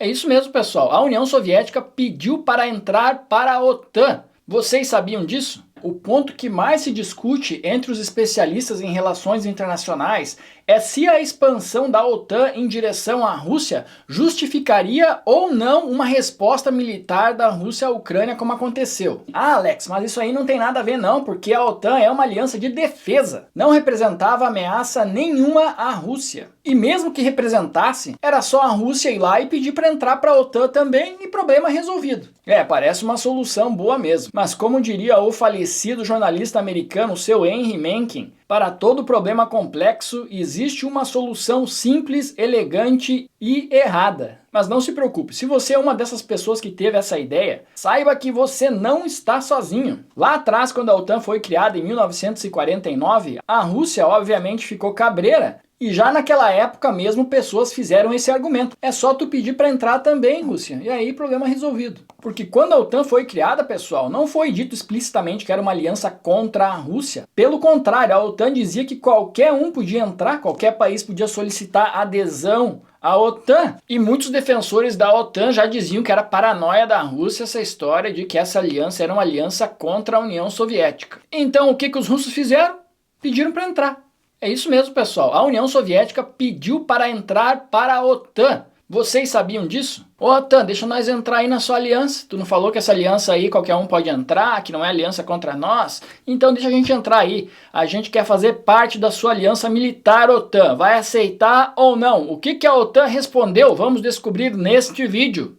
É isso mesmo, pessoal. A União Soviética pediu para entrar para a OTAN. Vocês sabiam disso? O ponto que mais se discute entre os especialistas em relações internacionais é se a expansão da OTAN em direção à Rússia justificaria ou não uma resposta militar da Rússia à Ucrânia como aconteceu. Ah, Alex, mas isso aí não tem nada a ver não, porque a OTAN é uma aliança de defesa. Não representava ameaça nenhuma à Rússia. E mesmo que representasse, era só a Rússia ir lá e pedir para entrar para a OTAN também e problema resolvido. Parece uma solução boa mesmo. Mas como diria o falecido jornalista americano seu Henry Mencken, para todo problema complexo existe uma solução simples, elegante e errada. Mas não se preocupe, se você é uma dessas pessoas que teve essa ideia, saiba que você não está sozinho. Lá atrás, quando a OTAN foi criada em 1949, a Rússia obviamente ficou cabreira. E já naquela época mesmo pessoas fizeram esse argumento. É só tu pedir para entrar também, Rússia. E aí problema resolvido. Porque quando a OTAN foi criada, pessoal, não foi dito explicitamente que era uma aliança contra a Rússia. Pelo contrário, a OTAN dizia que qualquer um podia entrar, qualquer país podia solicitar adesão à OTAN. E muitos defensores da OTAN já diziam que era paranoia da Rússia essa história de que essa aliança era uma aliança contra a União Soviética. Então o que os russos fizeram? Pediram para entrar. É isso mesmo, pessoal. A União Soviética pediu para entrar para a OTAN. Vocês sabiam disso? Ô OTAN, deixa nós entrar aí na sua aliança. Tu não falou que essa aliança aí qualquer um pode entrar, que não é aliança contra nós? Então deixa a gente entrar aí. A gente quer fazer parte da sua aliança militar, OTAN. Vai aceitar ou não? O que a OTAN respondeu? Vamos descobrir neste vídeo.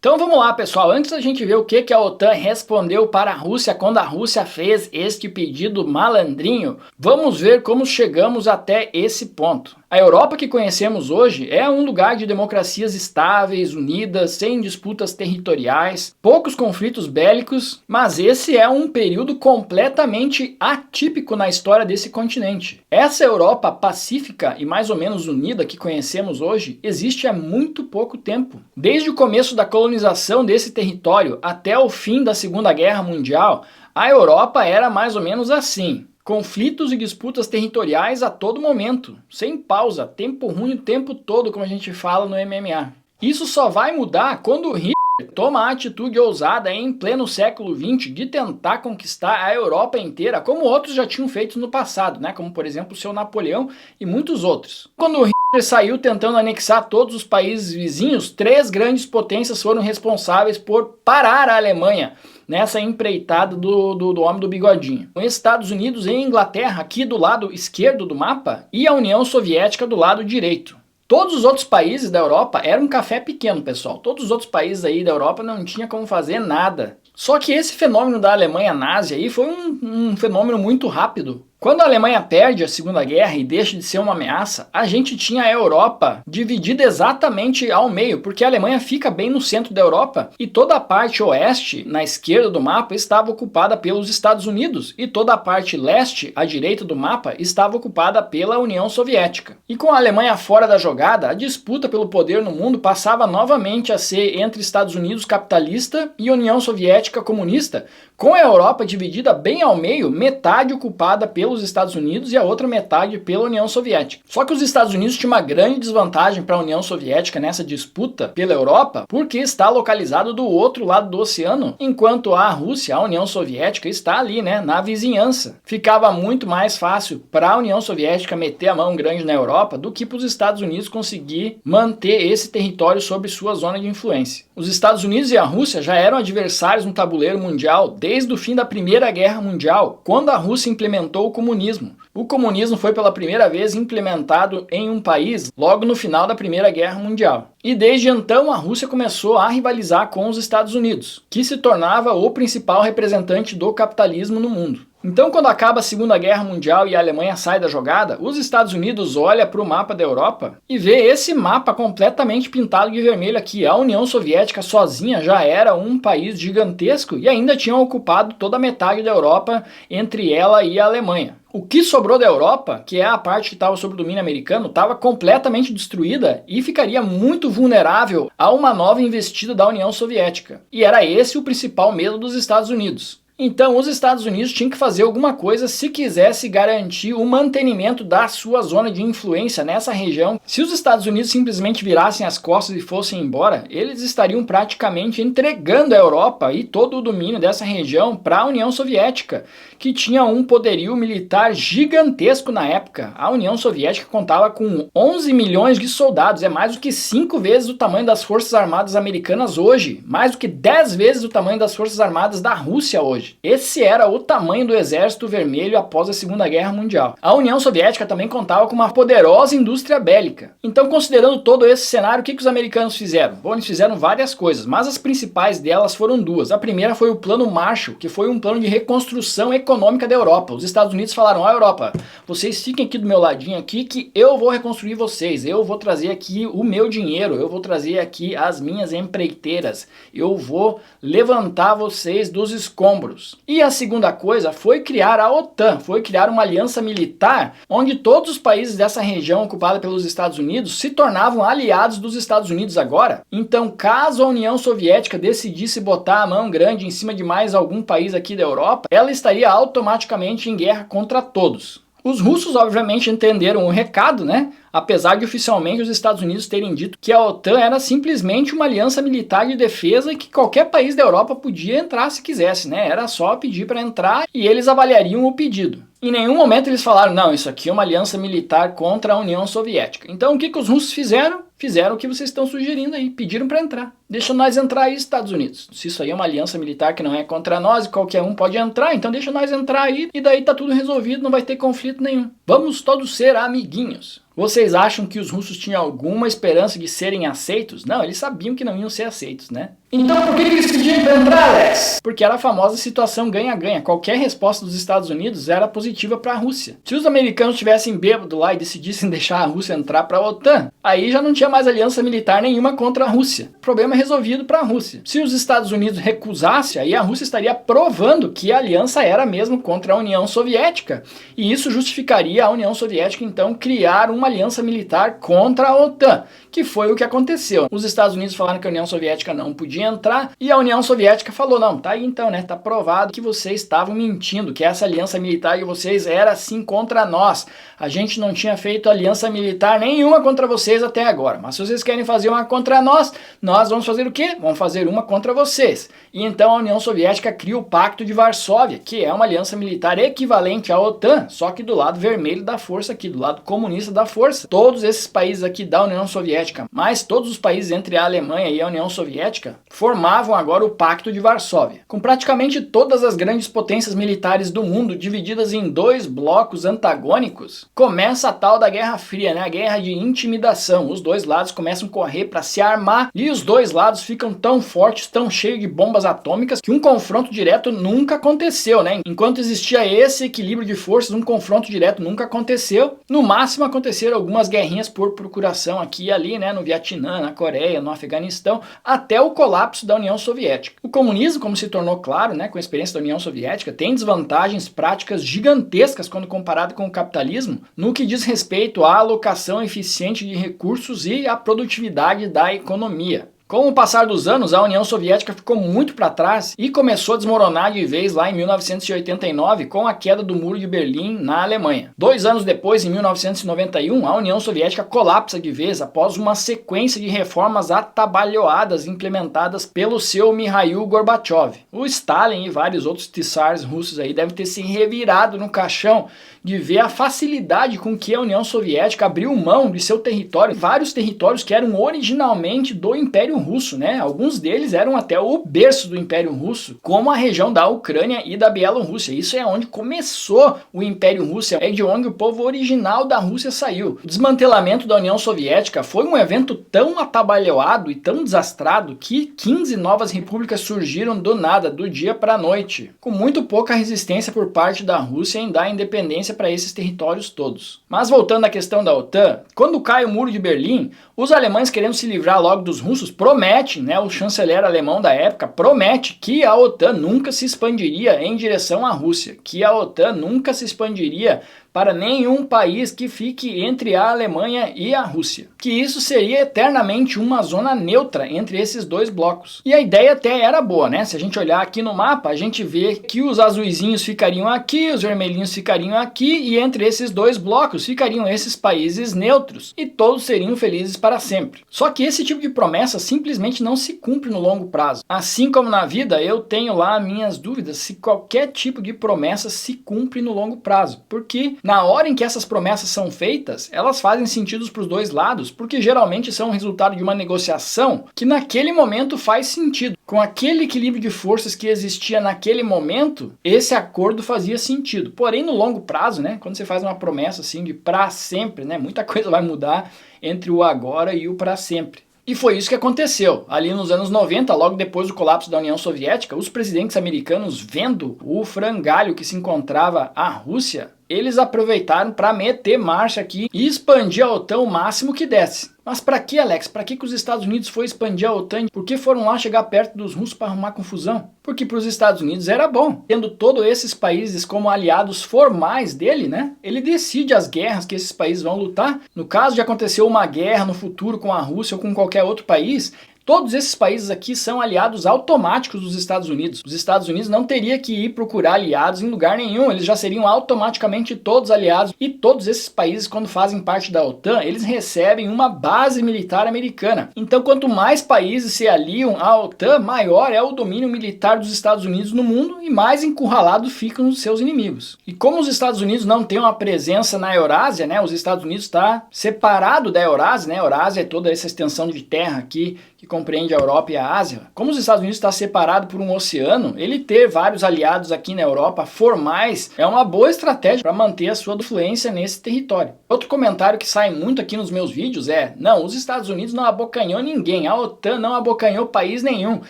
Então vamos lá, pessoal, antes da gente ver o que a OTAN respondeu para a Rússia quando a Rússia fez este pedido malandrinho, vamos ver como chegamos até esse ponto. A Europa que conhecemos hoje é um lugar de democracias estáveis, unidas, sem disputas territoriais, poucos conflitos bélicos, mas esse é um período completamente atípico na história desse continente. Essa Europa pacífica e mais ou menos unida que conhecemos hoje existe há muito pouco tempo. Desde o começo da colonização desse território até o fim da Segunda Guerra Mundial, a Europa era mais ou menos assim. Conflitos e disputas territoriais a todo momento, sem pausa, tempo ruim o tempo todo, como a gente fala no MMA. Isso só vai mudar quando o Hitler toma a atitude ousada em pleno século XX de tentar conquistar a Europa inteira, como outros já tinham feito no passado, né? Como por exemplo o seu Napoleão e muitos outros. Quando o Hitler saiu tentando anexar todos os países vizinhos, 3 grandes potências foram responsáveis por parar a Alemanha nessa empreitada do homem do bigodinho. Os Estados Unidos e Inglaterra aqui do lado esquerdo do mapa e a União Soviética do lado direito. Todos os outros países da Europa eram um café pequeno, pessoal. Todos os outros países aí da Europa não tinha como fazer nada. Só que esse fenômeno da Alemanha nazi aí foi um fenômeno muito rápido. Quando a Alemanha perde a Segunda Guerra e deixa de ser uma ameaça, a gente tinha a Europa dividida exatamente ao meio, porque a Alemanha fica bem no centro da Europa e toda a parte oeste, na esquerda do mapa, estava ocupada pelos Estados Unidos e toda a parte leste, à direita do mapa, estava ocupada pela União Soviética. E com a Alemanha fora da jogada, a disputa pelo poder no mundo passava novamente a ser entre Estados Unidos capitalista e União Soviética comunista, com a Europa dividida bem ao meio, metade ocupada pelos Estados Unidos e a outra metade pela União Soviética. Só que os Estados Unidos tinham uma grande desvantagem para a União Soviética nessa disputa pela Europa, porque está localizado do outro lado do oceano, enquanto a Rússia, a União Soviética, está ali, né, na vizinhança. Ficava muito mais fácil para a União Soviética meter a mão grande na Europa do que para os Estados Unidos conseguir manter esse território sob sua zona de influência. Os Estados Unidos e a Rússia já eram adversários no tabuleiro mundial desde o fim da Primeira Guerra Mundial, quando a Rússia implementou o comunismo. O comunismo foi pela primeira vez implementado em um país logo no final da Primeira Guerra Mundial. E desde então a Rússia começou a rivalizar com os Estados Unidos, que se tornava o principal representante do capitalismo no mundo. Então, quando acaba a Segunda Guerra Mundial e a Alemanha sai da jogada, os Estados Unidos olham para o mapa da Europa e vê esse mapa completamente pintado de vermelho aqui. A União Soviética sozinha já era um país gigantesco e ainda tinha ocupado toda a metade da Europa entre ela e a Alemanha. O que sobrou da Europa, que é a parte que estava sob o domínio americano, estava completamente destruída e ficaria muito vulnerável a uma nova investida da União Soviética. E era esse o principal medo dos Estados Unidos. Então os Estados Unidos tinham que fazer alguma coisa se quisesse garantir o mantenimento da sua zona de influência nessa região. Se os Estados Unidos simplesmente virassem as costas e fossem embora, eles estariam praticamente entregando a Europa e todo o domínio dessa região para a União Soviética, que tinha um poderio militar gigantesco na época. A União Soviética contava com 11 milhões de soldados, é mais do que 5 vezes o tamanho das Forças Armadas americanas hoje, mais do que 10 vezes o tamanho das Forças Armadas da Rússia hoje. Esse era o tamanho do Exército Vermelho após a Segunda Guerra Mundial. A União Soviética também contava com uma poderosa indústria bélica. Então, considerando todo esse cenário, o que os americanos fizeram? Bom, eles fizeram várias coisas, mas as principais delas foram duas. A primeira foi o Plano Marshall, que foi um plano de reconstrução econômica da Europa. Os Estados Unidos falaram: ó, Europa, vocês fiquem aqui do meu ladinho aqui que eu vou reconstruir vocês, eu vou trazer aqui o meu dinheiro, eu vou trazer aqui as minhas empreiteiras, eu vou levantar vocês dos escombros. E a segunda coisa foi criar a OTAN, foi criar uma aliança militar onde todos os países dessa região ocupada pelos Estados Unidos se tornavam aliados dos Estados Unidos agora. Então, caso a União Soviética decidisse botar a mão grande em cima de mais algum país aqui da Europa, ela estaria automaticamente em guerra contra todos. Os russos, obviamente, entenderam o recado, né? Apesar de oficialmente os Estados Unidos terem dito que a OTAN era simplesmente uma aliança militar de defesa e que qualquer país da Europa podia entrar se quisesse, né? Era só pedir para entrar e eles avaliariam o pedido. Em nenhum momento eles falaram: não, isso aqui é uma aliança militar contra a União Soviética. Então o que os russos fizeram? Fizeram o que vocês estão sugerindo aí, pediram para entrar. Deixa nós entrar aí, Estados Unidos. Se isso aí é uma aliança militar que não é contra nós e qualquer um pode entrar, então deixa nós entrar aí e daí tá tudo resolvido, não vai ter conflito nenhum. Vamos todos ser amiguinhos. Vocês acham que os russos tinham alguma esperança de serem aceitos? Não, eles sabiam que não iam ser aceitos, né? Então por que eles pediram para entrar, Alex? Porque era a famosa situação ganha-ganha. Qualquer resposta dos Estados Unidos era positiva para a Rússia. Se os americanos tivessem bêbado lá e decidissem deixar a Rússia entrar para a OTAN, aí já não tinha mais aliança militar nenhuma contra a Rússia. O problema é resolvido para a Rússia. Se os Estados Unidos recusassem, aí a Rússia estaria provando que a aliança era mesmo contra a União Soviética. E isso justificaria a União Soviética, então, criar uma aliança militar contra a OTAN, que foi o que aconteceu. Os Estados Unidos falaram que a União Soviética não podia entrar e a União Soviética falou: não, tá aí então, né? Tá provado que vocês estavam mentindo, que essa aliança militar de vocês era sim contra nós. A gente não tinha feito aliança militar nenhuma contra vocês até agora. Mas se vocês querem fazer uma contra nós, nós vamos fazer o quê? Vamos fazer uma contra vocês. E então a União Soviética cria o Pacto de Varsóvia, que é uma aliança militar equivalente à OTAN, só que do lado vermelho da força aqui, do lado comunista da força. Todos esses países aqui da União Soviética, mas todos os países entre a Alemanha e a União Soviética, formavam agora o Pacto de Varsóvia. Com praticamente todas as grandes potências militares do mundo divididas em dois blocos antagônicos, começa a tal da Guerra Fria, né? A guerra de intimidação. Os dois lados começam a correr para se armar e os dois lados ficam tão fortes, tão cheios de bombas atômicas, que um confronto direto nunca aconteceu, né? Enquanto existia esse equilíbrio de forças, um confronto direto nunca aconteceu. No máximo aconteceram algumas guerrinhas por procuração aqui e ali, né? No Vietnã, na Coreia, no Afeganistão, até o colapso da União Soviética. O comunismo, como se tornou claro, né, com a experiência da União Soviética, tem desvantagens práticas gigantescas quando comparado com o capitalismo, no que diz respeito à alocação eficiente de recursos e à produtividade da economia. Com o passar dos anos, a União Soviética ficou muito para trás e começou a desmoronar de vez lá em 1989 com a queda do Muro de Berlim na Alemanha. 2 anos depois, em 1991, a União Soviética colapsa de vez após uma sequência de reformas atabalhoadas implementadas pelo seu Mikhail Gorbachev. O Stalin e vários outros czars russos aí devem ter se revirado no caixão de ver a facilidade com que a União Soviética abriu mão de seu território, vários territórios que eram originalmente do Império Russo, né? Alguns deles eram até o berço do Império Russo, como a região da Ucrânia e da Bielorrússia. Isso é onde começou o Império Russo, é de onde o povo original da Rússia saiu. O desmantelamento da União Soviética foi um evento tão atabalhoado e tão desastrado que 15 novas repúblicas surgiram do nada, do dia para a noite, com muito pouca resistência por parte da Rússia em dar independência para esses territórios todos. Mas voltando à questão da OTAN, quando cai o Muro de Berlim, os alemães, querendo se livrar logo dos russos, prometem, né, o chanceler alemão da época promete que a OTAN nunca se expandiria em direção à Rússia, que a OTAN nunca se expandiria para nenhum país que fique entre a Alemanha e a Rússia, que isso seria eternamente uma zona neutra entre esses dois blocos. E a ideia até era boa, né? Se a gente olhar aqui no mapa, a gente vê que os azuizinhos ficariam aqui, os vermelhinhos ficariam aqui, e entre esses dois blocos ficariam esses países neutros, e todos seriam felizes para sempre. Só que esse tipo de promessa simplesmente não se cumpre no longo prazo. Assim como na vida, eu tenho lá minhas dúvidas se qualquer tipo de promessa se cumpre no longo prazo, porque na hora em que essas promessas são feitas, elas fazem sentido para os dois lados, porque geralmente são o resultado de uma negociação que naquele momento faz sentido. Com aquele equilíbrio de forças que existia naquele momento, esse acordo fazia sentido. Porém, no longo prazo, né, quando você faz uma promessa assim de para sempre, né, muita coisa vai mudar entre o agora e o para sempre. E foi isso que aconteceu. Ali nos anos 90, logo depois do colapso da União Soviética, os presidentes americanos, vendo o frangalho que se encontrava a Rússia, eles aproveitaram para meter marcha aqui e expandir a OTAN o máximo que desse. Mas para que, Alex? Para que os Estados Unidos foi expandir a OTAN? Por que foram lá chegar perto dos russos para arrumar confusão? Porque para os Estados Unidos era bom. Tendo todos esses países como aliados formais dele, né? Ele decide as guerras que esses países vão lutar. No caso de acontecer uma guerra no futuro com a Rússia ou com qualquer outro país, todos esses países aqui são aliados automáticos dos Estados Unidos. Os Estados Unidos não teria que ir procurar aliados em lugar nenhum, eles já seriam automaticamente todos aliados. E todos esses países, quando fazem parte da OTAN, eles recebem uma base militar americana. Então, quanto mais países se aliam à OTAN, maior é o domínio militar dos Estados Unidos no mundo e mais encurralados ficam os seus inimigos. E como os Estados Unidos não têm uma presença na Eurásia, né, os Estados Unidos está separado da Eurásia, né, a Eurásia é toda essa extensão de terra aqui que compreende a Europa e a Ásia. Como os Estados Unidos está separado por um oceano, ele ter vários aliados aqui na Europa formais é uma boa estratégia para manter a sua influência nesse território. Outro comentário que sai muito aqui nos meus vídeos é: não, os Estados Unidos não abocanhou ninguém, a OTAN não abocanhou país nenhum.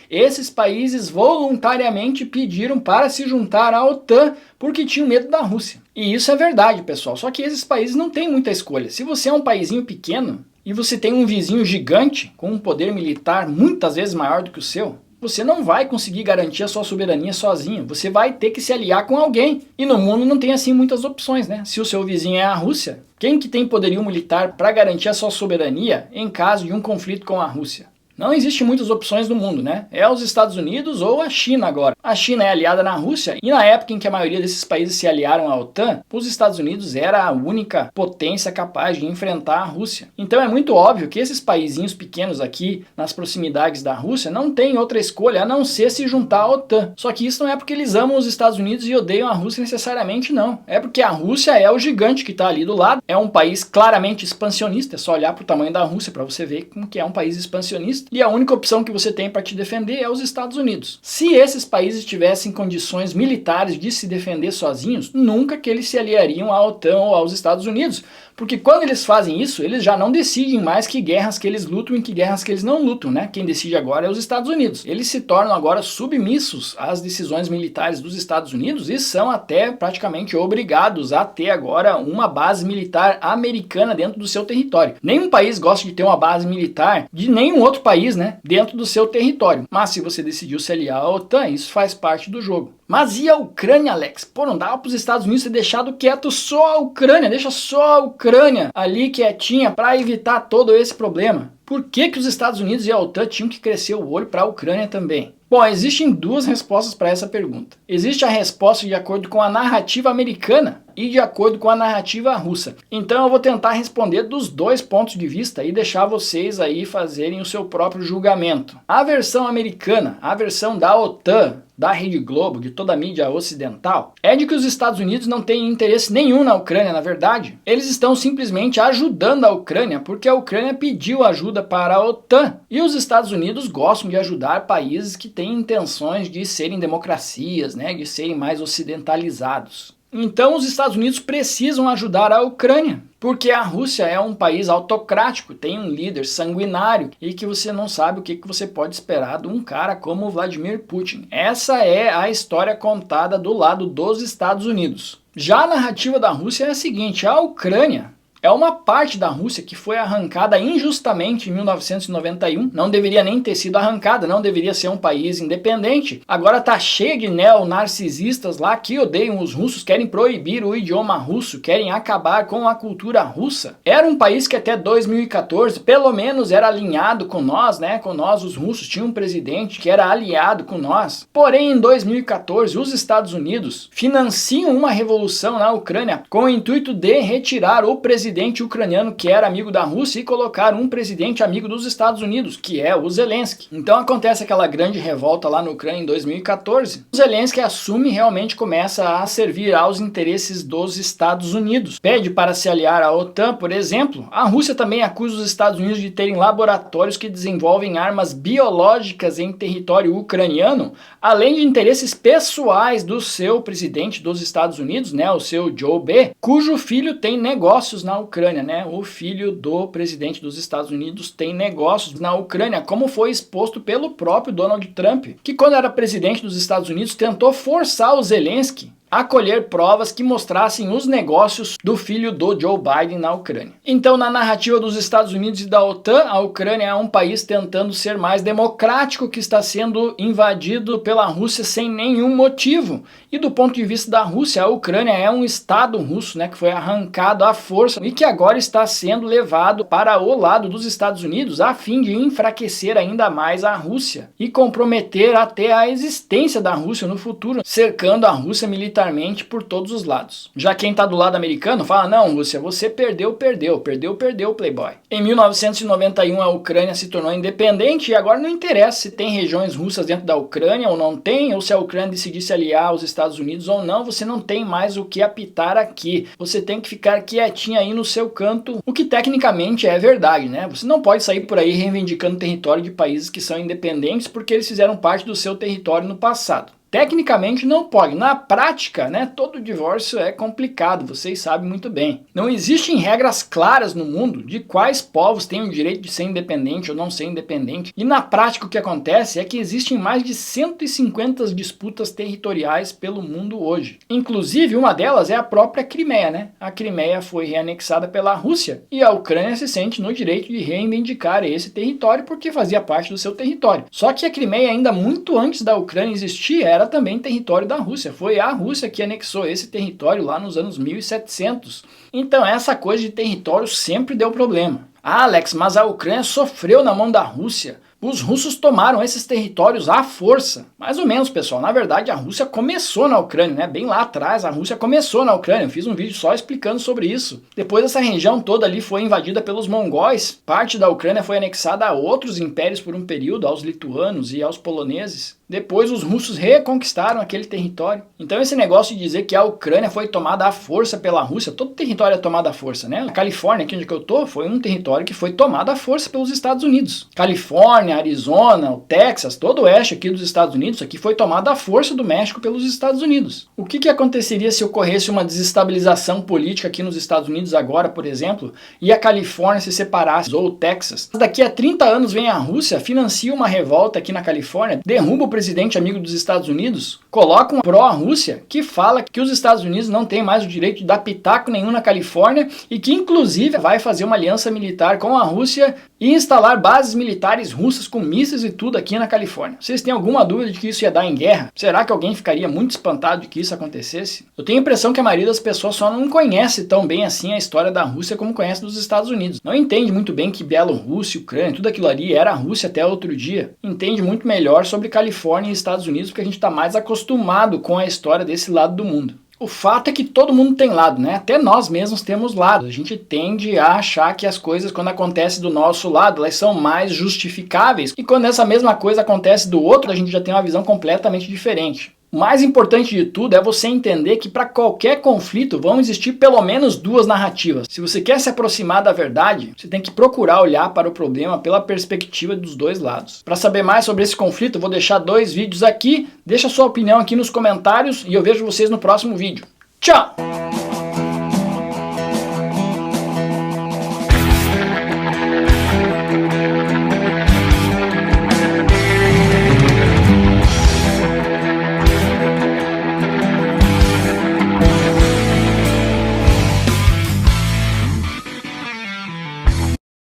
Esses países voluntariamente pediram para se juntar à OTAN porque tinham medo da Rússia. E isso é verdade, pessoal, só que esses países não têm muita escolha. Se você é um paísinho pequeno e você tem um vizinho gigante com um poder militar muitas vezes maior do que o seu, você não vai conseguir garantir a sua soberania sozinho. Você vai ter que se aliar com alguém. E no mundo não tem assim muitas opções, né? Se o seu vizinho é a Rússia, quem que tem poderio militar para garantir a sua soberania em caso de um conflito com a Rússia? Não existe muitas opções no mundo, né? É os Estados Unidos ou a China agora. A China é aliada na Rússia e na época em que a maioria desses países se aliaram à OTAN, os Estados Unidos era a única potência capaz de enfrentar a Rússia. Então é muito óbvio que esses paizinhos pequenos aqui, nas proximidades da Rússia, não têm outra escolha a não ser se juntar à OTAN. Só que isso não é porque eles amam os Estados Unidos e odeiam a Rússia necessariamente, não. É porque a Rússia é o gigante que está ali do lado, é um país claramente expansionista, é só olhar para o tamanho da Rússia para você ver como que é um país expansionista. E a única opção que você tem para te defender é os Estados Unidos. Se esses países tivessem condições militares de se defender sozinhos, nunca que eles se aliariam à OTAN ou aos Estados Unidos. Porque quando eles fazem isso, eles já não decidem mais que guerras que eles lutam e que guerras que eles não lutam, né? Quem decide agora é os Estados Unidos. Eles se tornam agora submissos às decisões militares dos Estados Unidos e são até praticamente obrigados a ter agora uma base militar americana dentro do seu território. Nenhum país gosta de ter uma base militar de nenhum outro país, né, dentro do seu território. Mas se você decidiu se aliar à OTAN, isso faz parte do jogo. Mas e a Ucrânia, Alex? Pô, não dava para os Estados Unidos ter deixado quieto só a Ucrânia, deixa só a Ucrânia ali quietinha para evitar todo esse problema. Por que os Estados Unidos e a OTAN tinham que crescer o olho para a Ucrânia também? Bom, existem duas respostas para essa pergunta. Existe a resposta de acordo com a narrativa americana e de acordo com a narrativa russa. Então eu vou tentar responder dos dois pontos de vista e deixar vocês aí fazerem o seu próprio julgamento. A versão americana, a versão da OTAN, da Rede Globo, de toda a mídia ocidental, é de que os Estados Unidos não têm interesse nenhum na Ucrânia, na verdade. Eles estão simplesmente ajudando a Ucrânia porque a Ucrânia pediu ajuda para a OTAN. E os Estados Unidos gostam de ajudar países que têm intenções de serem democracias, né, de serem mais ocidentalizados. Então os Estados Unidos precisam ajudar a Ucrânia, porque a Rússia é um país autocrático, tem um líder sanguinário e que você não sabe o que você pode esperar de um cara como Vladimir Putin. Essa é a história contada do lado dos Estados Unidos. Já a narrativa da Rússia é a seguinte: a Ucrânia é uma parte da Rússia que foi arrancada injustamente em 1991, não deveria nem ter sido arrancada, não deveria ser um país independente. Agora tá cheio de neonarcisistas lá que odeiam os russos, querem proibir o idioma russo, querem acabar com a cultura russa. Era um país que até 2014 pelo menos era alinhado com nós, né? Com nós os russos, tinha um presidente que era aliado com nós. Porém, em 2014, os Estados Unidos financiam uma revolução na Ucrânia com o intuito de retirar o presidente ucraniano que era amigo da Rússia e colocar um presidente amigo dos Estados Unidos, que é o Zelensky. Então acontece aquela grande revolta lá na Ucrânia em 2014. O Zelensky assume e realmente começa a servir aos interesses dos Estados Unidos. Pede para se aliar à OTAN, por exemplo. A Rússia também acusa os Estados Unidos de terem laboratórios que desenvolvem armas biológicas em território ucraniano, além de interesses pessoais do seu presidente dos Estados Unidos, né, o seu Joe B., cujo filho tem negócios na Ucrânia, né? O filho do presidente dos Estados Unidos tem negócios na Ucrânia, como foi exposto pelo próprio Donald Trump, que quando era presidente dos Estados Unidos tentou forçar o Zelensky a colher provas que mostrassem os negócios do filho do Joe Biden na Ucrânia. Então, na narrativa dos Estados Unidos e da OTAN, a Ucrânia é um país tentando ser mais democrático que está sendo invadido pela Rússia sem nenhum motivo. E do ponto de vista da Rússia, a Ucrânia é um estado russo, né, que foi arrancado à força e que agora está sendo levado para o lado dos Estados Unidos a fim de enfraquecer ainda mais a Rússia e comprometer até a existência da Rússia no futuro, cercando a Rússia militarmente por todos os lados. Já quem está do lado americano fala, não, Rússia, você perdeu, playboy. Em 1991 a Ucrânia se tornou independente e agora não interessa se tem regiões russas dentro da Ucrânia ou não tem, ou se a Ucrânia decidir se aliar aos Estados Unidos ou não, você não tem mais o que apitar aqui. Você tem que ficar quietinho aí no seu canto, o que tecnicamente é verdade, né? Você não pode sair por aí reivindicando território de países que são independentes porque eles fizeram parte do seu território no passado. Tecnicamente não pode. Na prática, né, todo divórcio é complicado, vocês sabem muito bem. Não existem regras claras no mundo de quais povos têm o direito de ser independente ou não ser independente. E na prática o que acontece é que existem mais de 150 disputas territoriais pelo mundo hoje. Inclusive uma delas é a própria Crimeia, né? A Crimeia foi reanexada pela Rússia e a Ucrânia se sente no direito de reivindicar esse território porque fazia parte do seu território. Só que a Crimeia ainda muito antes da Ucrânia existir era também território da Rússia. Foi a Rússia que anexou esse território lá nos anos 1700. Então essa coisa de território sempre deu problema. Ah, Alex, mas a Ucrânia sofreu na mão da Rússia. Os russos tomaram esses territórios à força. Mais ou menos, pessoal. Na verdade, a Rússia começou na Ucrânia, né? Bem lá atrás, a Rússia começou na Ucrânia. Eu fiz um vídeo só explicando sobre isso. Depois essa região toda ali foi invadida pelos mongóis. Parte da Ucrânia foi anexada a outros impérios por um período, aos lituanos e aos poloneses. Depois os russos reconquistaram aquele território. Então esse negócio de dizer que a Ucrânia foi tomada à força pela Rússia, todo território é tomado à força, né? A Califórnia, aqui onde eu tô, foi um território que foi tomado à força pelos Estados Unidos. Califórnia, Arizona, o Texas, todo o oeste aqui dos Estados Unidos, isso aqui foi tomado à força do México pelos Estados Unidos. O que aconteceria se ocorresse uma desestabilização política aqui nos Estados Unidos agora, por exemplo, e a Califórnia se separasse, ou o Texas? Daqui a 30 anos vem a Rússia, financia uma revolta aqui na Califórnia, derruba o presidente amigo dos Estados Unidos, coloca um pró-Rússia que fala que os Estados Unidos não têm mais o direito de dar pitaco nenhum na Califórnia e que inclusive vai fazer uma aliança militar com a Rússia e instalar bases militares russas com mísseis e tudo aqui na Califórnia. Vocês têm alguma dúvida de que isso ia dar em guerra? Será que alguém ficaria muito espantado de que isso acontecesse? Eu tenho a impressão que a maioria das pessoas só não conhece tão bem assim a história da Rússia como conhece dos Estados Unidos. Não entende muito bem que Bielorrússia, Ucrânia, tudo aquilo ali era a Rússia até outro dia. Entende muito melhor sobre Califórnia e Estados Unidos porque a gente está mais acostumado com a história desse lado do mundo. O fato é que todo mundo tem lado, né? Até nós mesmos temos lado. A gente tende a achar que as coisas, quando acontecem do nosso lado, elas são mais justificáveis. E quando essa mesma coisa acontece do outro, a gente já tem uma visão completamente diferente. O mais importante de tudo é você entender que para qualquer conflito vão existir pelo menos duas narrativas. Se você quer se aproximar da verdade, você tem que procurar olhar para o problema pela perspectiva dos dois lados. Para saber mais sobre esse conflito, eu vou deixar 2 vídeos aqui. Deixa sua opinião aqui nos comentários e eu vejo vocês no próximo vídeo. Tchau!